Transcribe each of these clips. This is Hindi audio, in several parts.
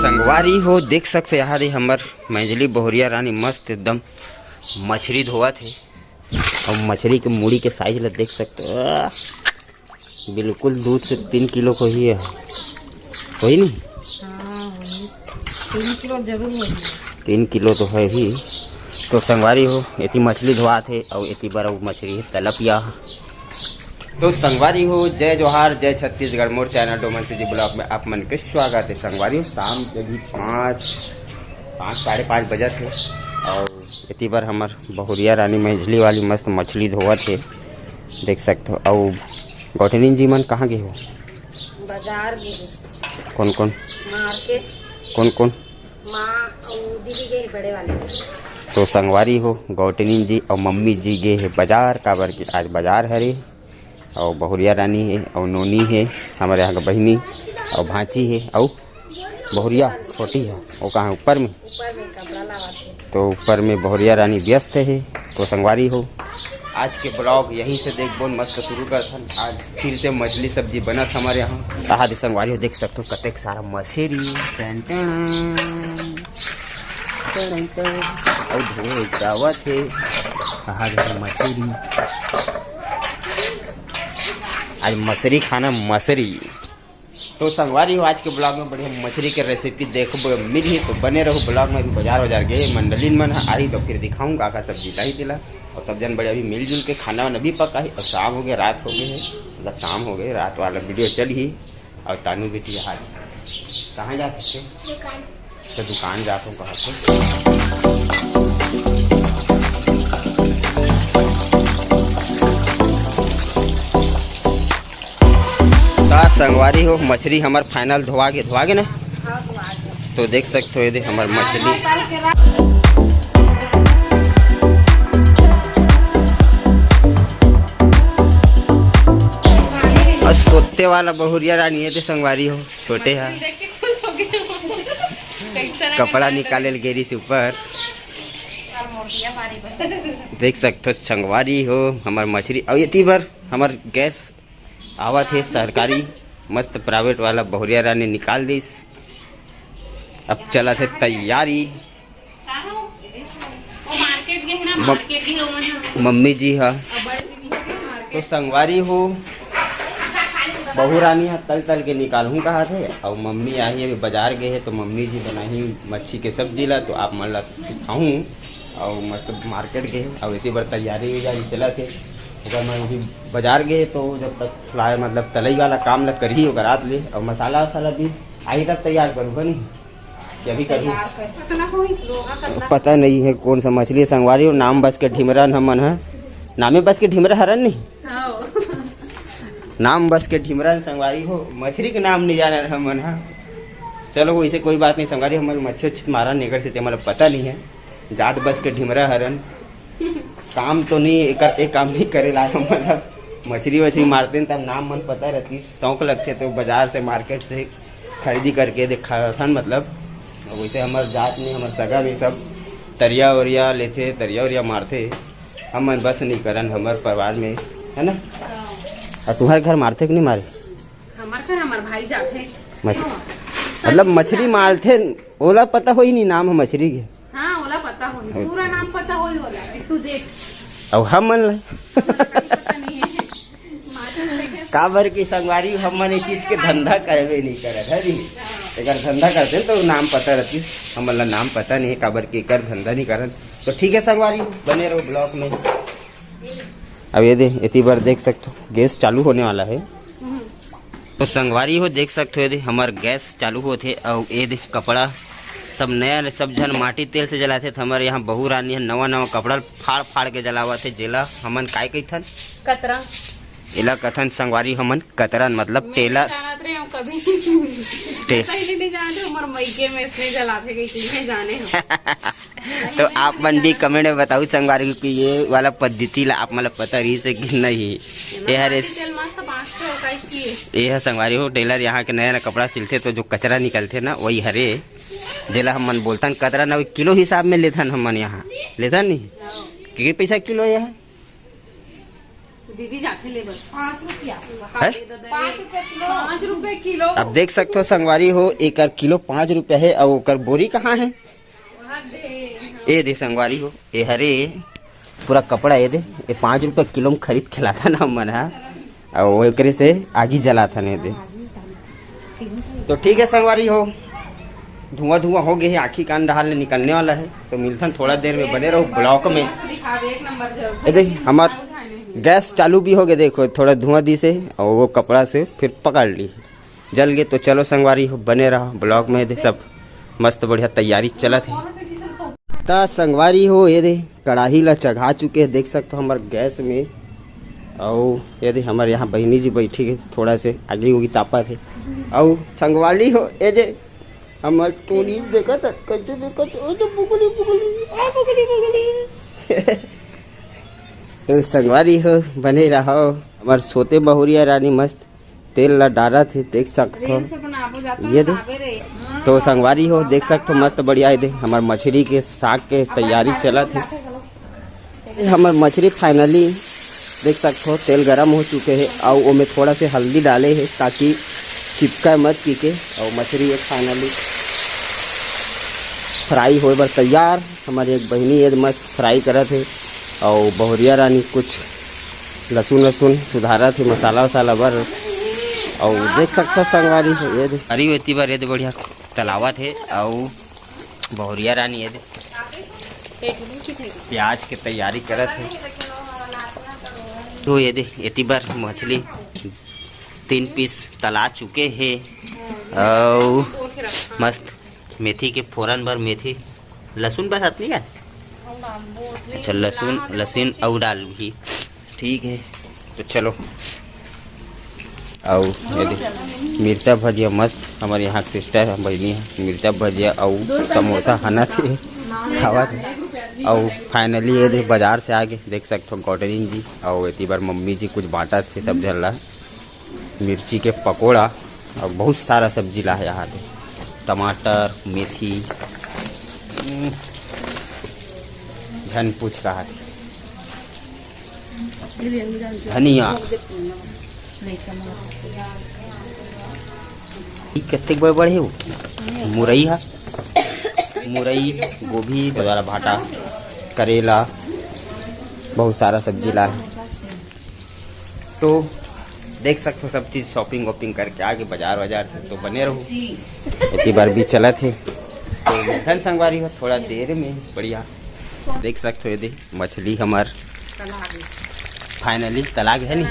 संगवारी हो देख सकते यहाँ दे हमर मैझली बहुरिया रानी मस्त एकदम मछली धोआ थे और मछली के मूड़ी के साइज ला देख सकते हो। बिल्कुल 2 से 3 किलो को ही है, वही नहीं? हाँ, 3 किलो जरूर है। 3 किलो तो है ही। तो संगवारी हो इतनी मछली धोआ थे और इतनी बड़ा मछली तलपिया। तो संगवारी हो जय जोहार जय छत्तीसगढ़, मोर चैनल डोमन से जी ब्लॉग में आप मन के स्वागत है। संगवारी हो शाम के भी 5 साढ़े 5 बजे थे और इतनी बार हमार बहुरिया रानी मैझली वाली मस्त मछली धोआ थे देख सकते हो। और गौठनी जी मन कहाँ गए हो? बाजार गए। कौन कौन? मार्केट। कौन कौन? माँ और दीदी गए बड़े वाले। तो संगवारी हो गौठनी जी और मम्मी जी गए है बाजार, काबर की आज बाजार हरे और बहुरिया रानी है और नोनी है हमारे यहाँ का बहनी और भांची है और बहुरिया छोटी है वो कहाँ ऊपर में कपड़ा लावा थे। तो ऊपर में बहुरिया रानी व्यस्त है। तो संगवारी हो आज के ब्लॉग यहीं से देख बोल मस्त शुरू करथन। आज फिर से मछली सब्जी बनत हमारे यहाँ। कहा संगवारी हो देख सकते हो कतेक सारा मछली और धोए जावत है। कहा मछली आज मछली खाना मछली। तो संगवारी हो आज के ब्लॉग में बढ़िया मछली के रेसिपी देखो मिली तो बने रहो ब्लॉग में। अभी बाजार गए मंडलिन मन आई तो फिर दिखाऊंगा का सब्जी लाई दिला और सब जन बड़े अभी मिलजुल के खाना वाना भी पका ही। और शाम हो गया रात हो गए है, मतलब शाम हो गए रात वाला वीडियो चल ही। और तानू बेटी यहाँ कहाँ जा सकते तो दुकान जाता हूँ कहाँ संगवारी हो मछली हमार फाइनल धोआ गे ना। तो देख सकते हो ये हमार मछली और सोते वाला बहुरिया रानी है। संगवारी हो छोटे है कपड़ा निकाले गेरी से ऊपर देख सकते हो। संगवारी हो हमार मछली और ये बार हमार गैस आवा थे सरकारी मस्त प्राइवेट वाला बहुरिया रानी निकाल दीस। अब चला थे तैयारी। मम्मी जी है तो संगवारी हो बहू रानी है तल के निकालूँ कहा थे। और मम्मी आई अभी बाजार गए है तो मम्मी जी बनाई मच्छी के सब्जी ला तो आप मन ला खाऊँ और मस्त मार्केट गए और इतनी बार तैयारी वैयारी चला थे। अगर मैं अभी बाजार गए तो जब तक फ्राई मतलब तलई वाला काम लग कर ही होगा रात ले और मसाला वसाला भी आई तक तैयार करूँगा नहीं क्या भी करूँ पता नहीं है कौन सा मछली संगवारी हो। नाम बस के ढिमरन हमन है, नामे बस के ढिमरा हरन नहीं नाम बस के ढिमरन संगवारी हो। मछली के नाम नहीं जाना हमन है। चलो वैसे कोई बात नहीं संगवारी हमारे मच्छी मारा निकल से मतलब पता नहीं है। जात बस के ढिमरा हरन काम तो नहीं एक काम नहीं करे ला मतलब मछली वछली मारते तब नाम मन पता रहती शौक लगते तो बाजार से मार्केट से खरीदी करके देखा था मतलब। वैसे हमारे जात में हमारे सगा में सब तरिया वरिया लेते तरिया वरिया मारते हम मन बस नहीं करन हमारे परिवार में है ना। और तुम्हारे घर मारते कि नहीं मारे? हमारे घर हमारे भाई जाते मतलब मछली मारते ओला पता हो ही नहीं नाम है मछली के। हाँ ओला पता हो पूरा नाम पता हो ही होला टू जेड। अब हम मन काबर की संगवारी हम मन चीज के धंधा करवे नहीं करत है। अगर धंधा करते तो नाम पता रहती हम ला नाम पता नहीं है काबर की कर धंधा नहीं करन। तो ठीक है संगवारी बने रहो ब्लॉग में। अब ये दे इतनी बार देख सकते हो गैस चालू होने वाला है। तो संगवारी हो देख सकते हो ये हमार गैस चालू होते और ये दे कपड़ा सब नया सब जन माटी तेल से जलाते थे। हमारे यहाँ बहू रानी है नवा कपड़ा फाड़ के जलावा थे जेला हमन काय कथन कतरा इला कथन संगवारी हमन कतरन मतलब टेला तो आप मन भी कमेंट में बताओ संगवारी कि ये वाला पद्धति ला आप मतलब पता रही से कि नहीं। ये है संगवारी हो टेलर यहाँ के नया कपड़ा सिलते तो जो कचरा निकलते ना वही हरे जेला हम मन बोलतन कतरा ना किलो हिसाब में लेथन हम मन यहाँ लेथन नहीं कि पैसा किलो यह दीदी जाके ले बस 5 रुपया है? 5 रुपए किलो 5 रुपए किलो। अब देख सकते हो संगवारी हो, एक किलो 5 रुपया है। और ओकर बोरी कहाँ है? ये दे संगवारी हो, ये हरे पूरा कपड़ा ये दे, ये 5 रुपये किलो में खरीद के लाता ना मन है, और एकरे से आगी जला था नहीं दे। तो ठीक है संगवारी हो, धुआं धुआं हो गया है, आँखी कान डाल निकलने वाला है। तो मिलता थोड़ा देर में, बने रहो ब्लॉक में। ये देख हमार गैस चालू भी हो गया, देखो थोड़ा धुआं दी से, और वो कपड़ा से फिर पकड़ ली, जल गए। तो चलो संगवारी हो, बने रहो ब्लॉक में। देख सब मस्त बढ़िया तैयारी चलत है। ता संगवारी हो, ये दे कढ़ाई ला चढ़ा चुके हैं, देख सकते हो हमारे गैस में। और ये दे हमारे यहाँ बहनी जी बैठी है, थोड़ा से आगे होगी तापा थे। और संगवारी हो, ये दे हमार टोरी देखा था, कैसे देखा था, तो बुगली बुगली आ बुगली बुगली। तो संगवारी हो, बने रहो। हमारे सोते बहुरिया रानी मस्त तेल ला डाला थे, देख सकते हो। ये दे तो संगवारी हो, देख सकते हो मस्त बढ़िया है। दे हमार मछली के साग के तैयारी चला थे। हमार मछली फाइनली देख सकते हो तेल गरम हो चुके हैं, और वो में थोड़ा से हल्दी डाले हैं ताकि चिपका मत पी के। और मछली एक फाइनली फ्राई हो बार तैयार। हमारी एक बहनी ये मस्त फ्राई करा थे, और बहुरिया रानी कुछ लहसुन सुधारा थे, मसाला वसाला बर। और देख सकते हो संगवारी ये दे अरे इतनी बार ये दे बढ़िया तलावा थे। और बहुरिया रानी ये दे प्याज के तैयारी करत है। तो ये दे इतनी बार मछली 3 पीस तला चुके हैं। और मस्त मेथी के फोरन भर मेथी लहसुन बस नहीं है। अच्छा लहसुन और डाल भी ठीक है। तो चलो, और मिर्चा भजिया मस्त हमारे यहाँ सिस्टर बजनी है, मिर्चा भजिया और समोसा खाना थे खावा थे। और फाइनली ये बाजार से आगे देख सकते हो गौडरिंग जी, और इतनी बार मम्मी जी कुछ बांटा थे, सब जल रहा मिर्ची के पकोड़ा, और बहुत सारा सब्जी ला है यहाँ पे, टमाटर मेथी धन पूछ रहा है, धनिया कितने बड़े बड़े है वो, मुरई है, मुरई गोभी द्वारा भाटा करेला, बहुत सारा सब्जी ला है। तो देख सकते हो सब चीज़ शॉपिंग वॉपिंग करके आगे बाजार से। तो बने रहो, इतनी बार भी चला थे। तो धन संगवारी हो, थोड़ा देर में बढ़िया देख सकते हो। ये मछली हमार फाइनली तलाक है नहीं,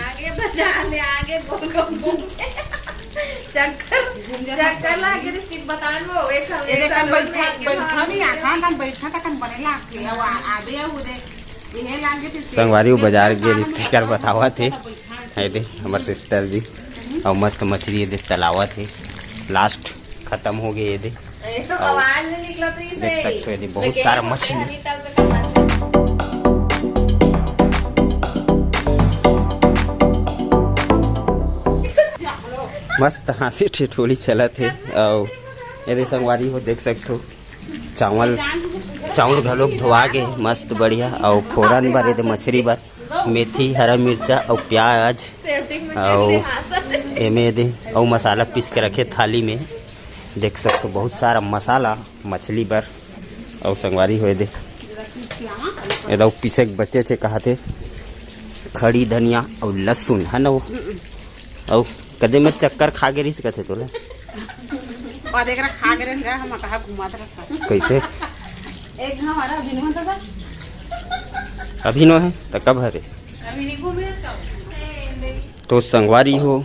संगवारी बाजार गए कर बतावा थे दे हमारे सिस्टर जी, और मस्त मछली ये दे तलावा थे, लास्ट खत्म हो गए ये दे। देख सकते हो ये बहुत सारा मछली। मस्त हंसी ठिठोली चला थे। और यदि संगवारी हो देख सकते हो चावल घलोक धोआ के मस्त बढ़िया, और फोरन भरे थे मछली भर, मेथी हरा मिर्चा और प्याज, और एमे दे और मसाला पीस के रखे थाली में, देख सकते हो बहुत सारा मसाला मछली भर। और संगवारी हो दे ये पीसे बच्चे से कहा थे खड़ी धनिया और लहसुन है ना वो, और कदे में चक्कर खा के रही सकते तोला कैसे अभी नो है तो कब हरे। तो संगवारी हो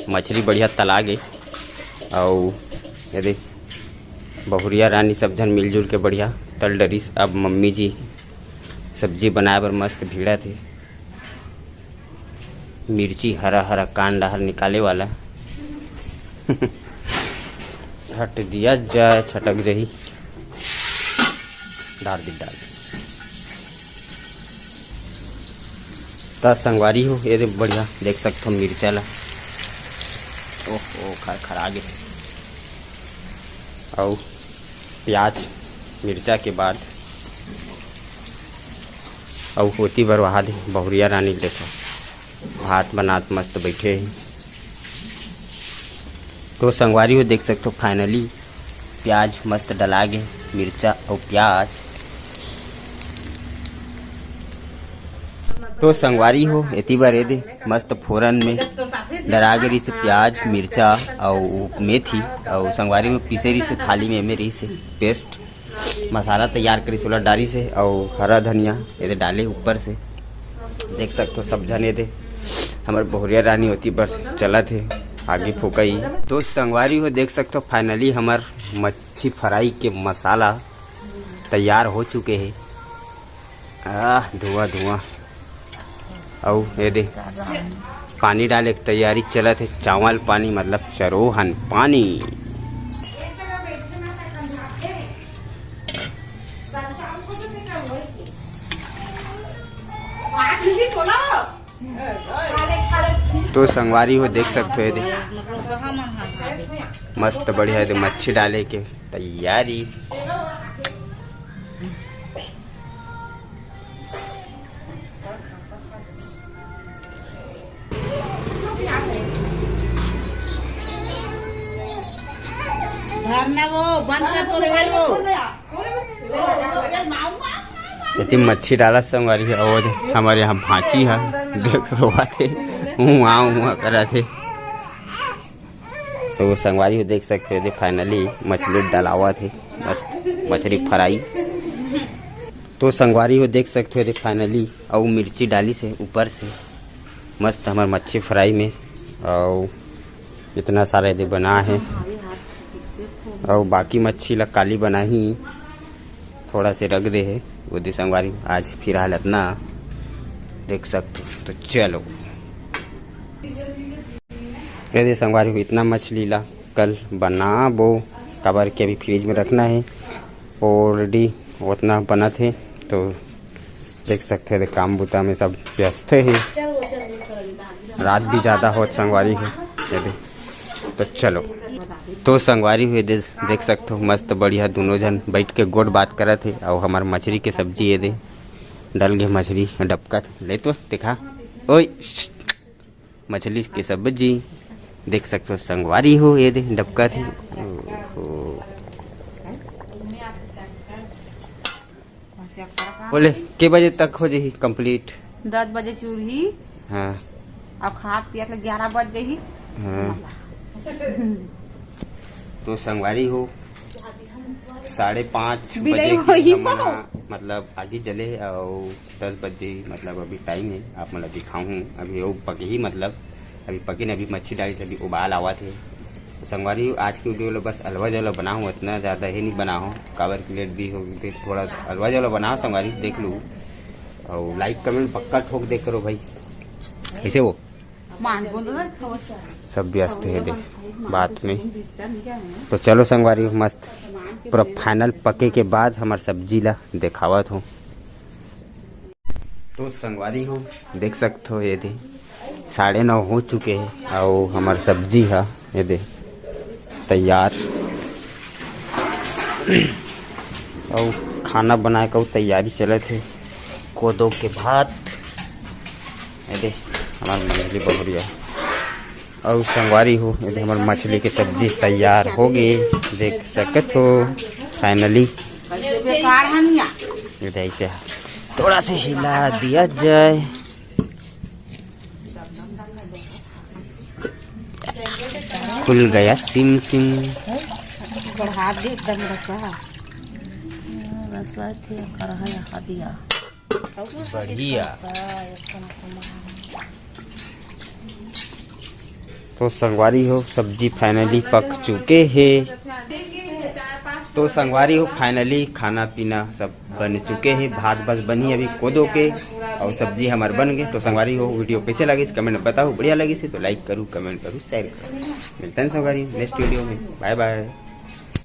मछली बढ़िया तला गई, और यदि बहुरिया रानी सब जन मिलजुल के बढ़िया तल डरी। अब मम्मी जी सब्जी बनाए बर मस्त भीड़ा थे, मिर्ची हरा हरा कान डाहर निकाले वाला हट दिया जाए छटक जही डाल दी त संगवारी हो ये बढ़िया देख सकते हो मिर्चा ला ओह खरा गए, और प्याज मिर्चा के बाद और होती बर वहा दे बहुरिया रानी देखो भात बनात मस्त बैठे हैं। तो संगवारी हो देख सकते हो फाइनली प्याज मस्त डला गए, मिर्चा और प्याज। तो संगवारी हो एती बार दे मस्त फोरन में डरा गई से प्याज मिर्चा और मेथी और संगवारी में पीसे रही से थाली में रही से पेस्ट मसाला तैयार करी सोलह डाली से और हरा धनिया ये डाले ऊपर से। देख सकते हो सब जने दे हमारे बहुरिया रानी होती बस चला थे आगे फूकई। तो संगवारी हो देख सकते हो फाइनली हमार मच्छी फ्राई के मसाला तैयार हो चुके हैं। धुआं धुआं और ये दे पानी डाले की तैयारी चलत है। चावल पानी मतलब चरोहन पानी। तो संगवारी हो देख सकते हो ये दे मस्त बढ़िया दे मच्छी डाले के तैयारी। वो बंद कर इतनी मच्छी डाला संगवारी है और हमारे यहाँ भांची है देख रोआ थे हुआ करा थे। तो संगवारी हो देख सकते हो फाइनली मछली डालावा थे मस्त मछली फ्राई। तो संगवारी हो देख सकते हो फाइनली और मिर्ची डाली से ऊपर से मस्त हमारे मच्छी फ्राई में और इतना सारा यदि बना है और बाकी मच्छी ला काली बना ही थोड़ा से रख दे है वो दे संगवारी आज फिर हालत ना देख सकते हो। तो चलो कह दे संगवारी को इतना मछली ला कल बना वो कवर के अभी फ्रिज में रखना है ऑलरेडी उतना बना थे। तो देख सकते हैं काम बुता में सब व्यस्त है रात भी ज़्यादा हो संगवारी है दे। तो चलो तो संगवारी हुए देख सकते हो मस्त बढ़िया दोनों जन बैठ के गोट बात करे थे और हमारे मछली के सब्जी ये दे डल गए मछली डबका ले तो देखा ओए मछली की सब्जी देख सकते हो संगवारी हो ये दे डबका थी। बोले के बजे तक हो जाही कंप्लीट? 10 बजे चूरही। हाँ अब खा पिया 11 बज जाही। हाँ तो संगवारी हो 5:30 बजे मतलब आगे चले और 10 बजे मतलब अभी टाइम है आप मतलब दिखाऊँ अभी वो पके ही मतलब अभी पके ने अभी मच्छी डाली से अभी उबाल आवा थे। तो संगवारी आज की वीडियो बस अलवा जला बनाऊँ इतना ज़्यादा ही नहीं बनाऊँ कावर प्लेट भी हो थोड़ा अलवा जला बनाओ संगवारी देख लूँ और लाइक कमेंट पक्का ठोक देख करो भाई कैसे वो सब व्यस्त है दे बात में। तो चलो संगवारी मस्त पूरा फाइनल पके के बाद हमार सब्जी ला देखावत हो। तो संगवारी हो देख सकते हो ये दे 9:30 हो चुके हैं और हमार सब्जी है ये दे तैयार और खाना बनाए का तैयारी चले थे कोदो के भात ये दे हमार मछली बहुरिया और संगवारी हो ये हमारे मछली की सब्जी तैयार हो गई देख सकते हो फाइनली। ऐसे थोड़ा से हिला दिया जाए खुल गया सिम सिम बढ़ा दे एकदम रसा थे कर दिया बढ़िया। तो संगवारी हो सब्जी फाइनली पक चुके हैं। तो संगवारी हो फाइनली खाना पीना सब बन चुके हैं भात बस बनी अभी कोदो के और सब्जी हमारे बन गए। तो संगवारी हो वीडियो कैसे लगी कमेंट में बताओ बढ़िया लगी से तो लाइक करूँ कमेंट करूँ शेयर करूँ। मिलते हैं संगवारी नेक्स्ट वीडियो में बाय बाय।